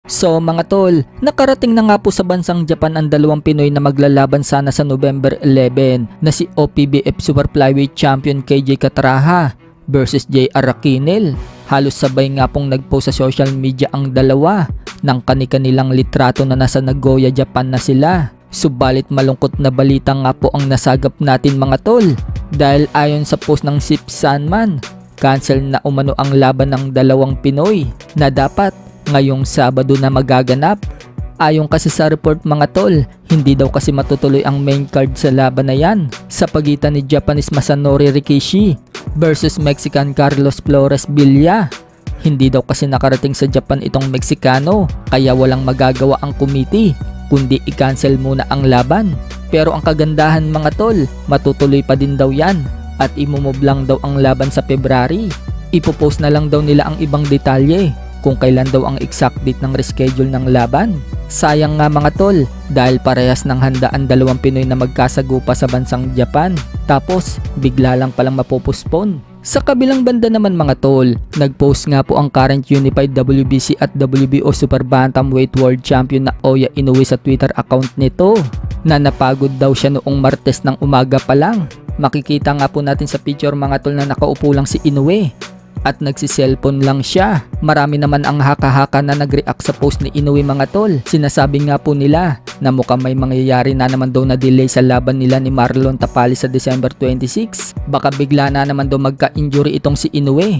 So mga tol, nakarating na nga po sa bansang Japan ang dalawang Pinoy na maglalaban sana sa November 11 na si OPBF Super Flyweight Champion KJ Catraha versus JR Aquinel. Halos sabay nga pong nagpost sa social media ang dalawa ng kani-kanilang litrato na nasa Nagoya, Japan na sila. Subalit malungkot na balita nga po ang nasagap natin mga tol, dahil ayon sa post ng Sip Sanman, cancel na umano ang laban ng dalawang Pinoy na dapat ngayong Sabado na magaganap. Ayon kasi sa report mga tol, hindi daw kasi matutuloy ang main card sa laban na yan sa pagitan ni Japanese Masanori Rikishi versus Mexican Carlos Flores Villa. Hindi daw kasi nakarating sa Japan itong Meksikano, kaya walang magagawa ang committee kundi i-cancel muna ang laban. Pero ang kagandahan mga tol, matutuloy pa din daw yan at imumove lang daw ang laban sa February. Ipopost na lang daw nila ang ibang detalye kung kailan daw ang exact date ng reschedule ng laban. Sayang nga mga tol, dahil parehas ng handa ang dalawang Pinoy na magkasagupa sa bansang Japan, tapos bigla lang palang mapopospone. Sa kabilang banda naman mga tol, nagpost nga po ang current unified WBC at WBO Super Bantamweight World Champion na Oya Inoue sa Twitter account nito na napagod daw siya noong Martes ng umaga pa lang. Makikita nga po natin sa picture mga tol na nakaupo lang si Inoue at nagsiselfone lang siya. Marami naman ang haka-haka na nag-react sa post ni Inoue mga tol. Sinasabi nga po nila na mukhang may mangyayari na naman daw na delay sa laban nila ni Marlon Tapales sa December 26. Baka bigla na naman daw magka-injury itong si Inoue,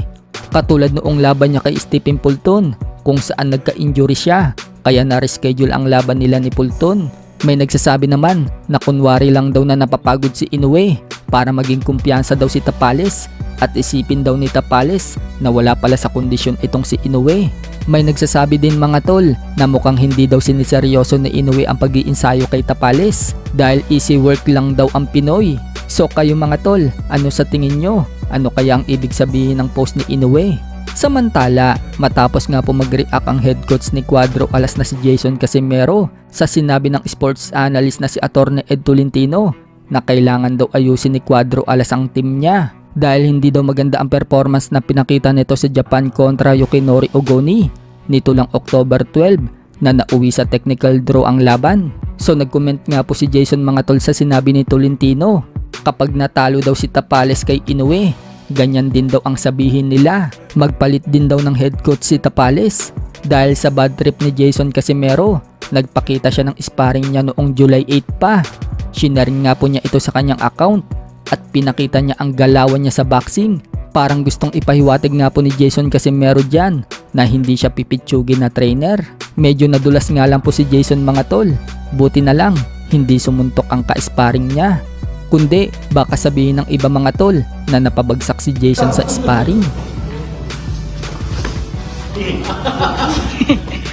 katulad noong laban niya kay Stephen Fulton kung saan nagka-injury siya, kaya na-reschedule ang laban nila ni Fulton. May nagsasabi naman na kunwari lang daw na napapagod si Inoue para maging kumpiyansa daw si Tapales at isipin daw ni Tapales na wala pala sa kondisyon itong si Inoue. May nagsasabi din mga tol na mukhang hindi daw siniseryoso ni Inoue ang pag-iinsayo kay Tapales dahil easy work lang daw ang Pinoy. So kayo mga tol, ano sa tingin nyo? Ano kaya ang ibig sabihin ng post ni Inoue? Samantala, matapos nga po mag-react ang head coach ni Cuadro Alas na si Jason Casimero sa sinabi ng sports analyst na si Atty. Ed Tolentino na kailangan daw ayusin ni Cuadro Alas ang team niya dahil hindi daw maganda ang performance na pinakita nito sa Japan kontra Yukinori Ogoni nito lang October 12 na nauwi sa technical draw ang laban. So nag-comment nga po si Jason mga tol sa sinabi ni Tolentino, kapag natalo daw si Tapales kay Inoue, ganyan din daw ang sabihin nila. Magpalit din daw ng head coach si Tapales dahil sa bad trip ni Jason Casimero. Nagpakita siya ng sparring niya noong July 8 pa. Shinaring nga po niya ito sa kanyang account at pinakita niya ang galawan niya sa boxing. Parang gustong ipahiwatig nga po ni Jason Casimero dyan na hindi siya pipitsugin na trainer. Medyo nadulas nga lang po si Jason mga tol. Buti na lang hindi sumuntok ang ka-sparring niya, kundi baka sabihin ng iba mga tol na napabagsak si Jason sa sparring.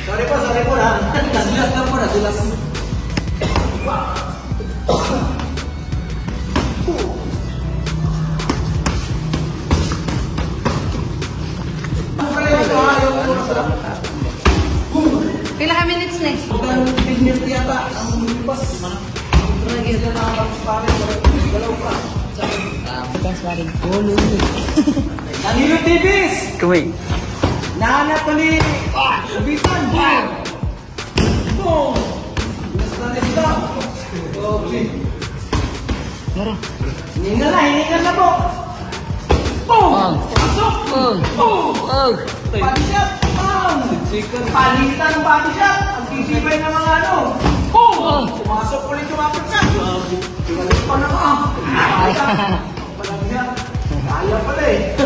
Sorry po na. Nadulas lang po, nadulas. Pila ka minutes next? Bukan business yata ang lupas. Lagi na nakapagpare galaw pa. Bukas waring. Danilo TVs. Kuwait. Nahanap ko ni Bitan. Boom. Basta nito. Okay. Hiningal na po. Boom. Pasok. Boom. Pag-shot. Palitan ng body shot. Ang sisibay ng mga ano. Boom! Pumasok ulit yung mga pagkat. Pinalik pa na ka. Kaya pala eh.